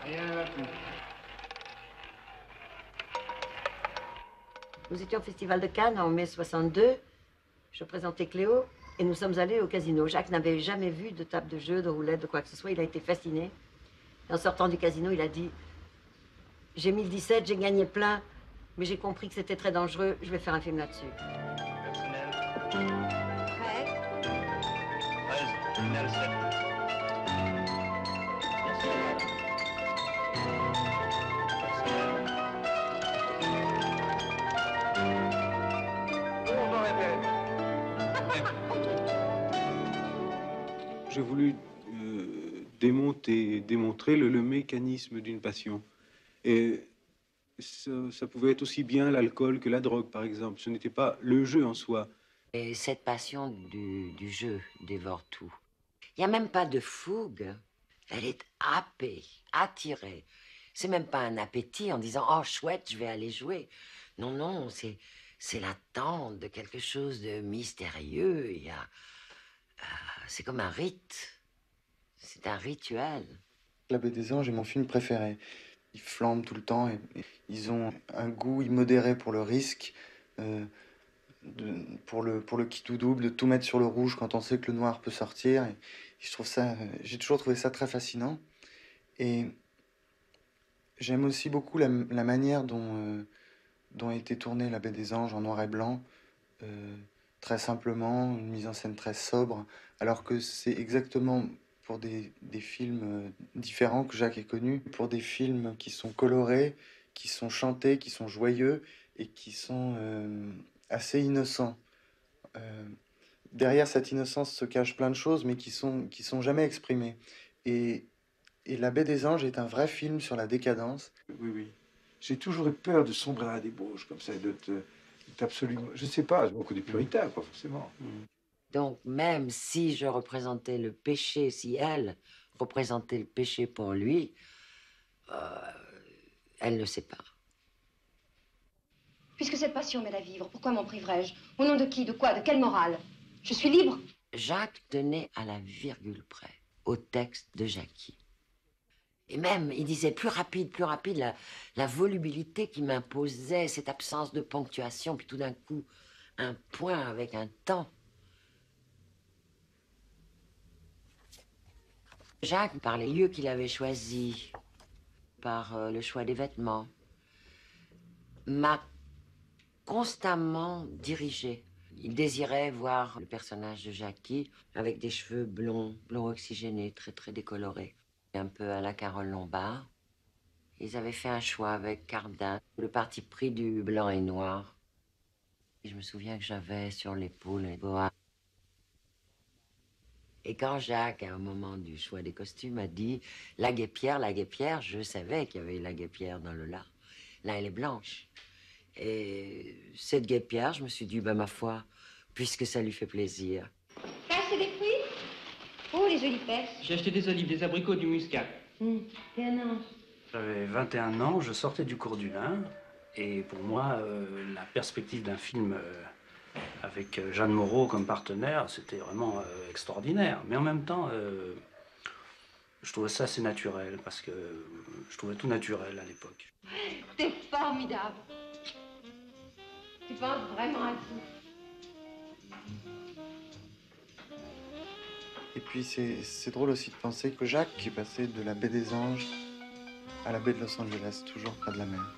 Rien ne va plus. Nous étions au Festival de Cannes en mai 62. Je présentais Cléo et nous sommes allés au casino. Jacques n'avait jamais vu de table de jeu, de roulette, de quoi que ce soit. Il a été fasciné. Et en sortant du casino, il a dit « J'ai mis le 17, j'ai gagné plein, mais j'ai compris que c'était très dangereux. Je vais faire un film là-dessus. » Personnel. 13. 13. Final 7. Merci. Personnel. On va répéter. J'ai voulu démontrer le mécanisme d'une passion. Et ça pouvait être aussi bien l'alcool que la drogue, par exemple. Ce n'était pas le jeu en soi. Et cette passion du jeu dévore tout. Il n'y a même pas de fougue. Elle est happée, attirée. C'est même pas un appétit en disant « Oh, chouette, je vais aller jouer ». Non, non, c'est l'attente de quelque chose de mystérieux. Il y a... c'est comme un rite. C'est un rituel. La Baie des Anges est mon film préféré. Ils flambent tout le temps et ils ont un goût immodéré pour le risque, pour le qui tout double, de tout mettre sur le rouge quand on sait que le noir peut sortir. Et je trouve ça, j'ai toujours trouvé ça très fascinant. Et j'aime aussi beaucoup la manière dont a été tournée La Baie des Anges en noir et blanc. Très simplement, une mise en scène très sobre, alors que c'est exactement pour des films différents que Jacques est connu, pour des films qui sont colorés, qui sont chantés, qui sont joyeux et qui sont assez innocents. Derrière cette innocence se cachent plein de choses, mais qui sont jamais exprimées. Et La Baie des Anges est un vrai film sur la décadence. Oui, oui. J'ai toujours eu peur de sombrer à la débauche, comme ça, d'être absolument... Je sais pas, beaucoup des puritains, pas forcément. Donc, même si je représentais le péché, si elle représentait le péché pour lui, elle ne sait pas. Puisque cette passion m'aide à vivre, pourquoi m'en priverais-je? Au nom de qui? De quoi? De quelle morale? Je suis libre. Jacques tenait à la virgule près, au texte de Jackie. Et même, il disait plus rapide, la volubilité qui m'imposait, cette absence de ponctuation, puis tout d'un coup, un point avec un temps. Jacques, par les lieux qu'il avait choisis, par le choix des vêtements, m'a constamment dirigé. Il désirait voir le personnage de Jackie avec des cheveux blonds oxygénés, très décolorés. Un peu à la Carole Lombard. Ils avaient fait un choix avec Cardin, le parti pris du blanc et noir. Et je me souviens que j'avais sur l'épaule un boa. Et quand Jacques, à un moment du choix des costumes, a dit « la guêpière », je savais qu'il y avait la guêpière dans le là. Là, elle est blanche. Et cette guêpière, je me suis dit, ma foi, puisque ça lui fait plaisir. T'as acheté des fruits? Oh, les jolies pêches. J'ai acheté des olives, des abricots, du muscat. T'es un ange. J'avais 21 ans, je sortais du cours du Lin. Et pour moi, la perspective d'un film avec Jeanne Moreau comme partenaire, c'était vraiment extraordinaire. Mais en même temps, je trouvais ça assez naturel, parce que je trouvais tout naturel à l'époque. T'es formidable. Tu penses vraiment à tout. Et puis c'est drôle aussi de penser que Jacques est passé de La Baie des Anges à la baie de Los Angeles, toujours près de la mer.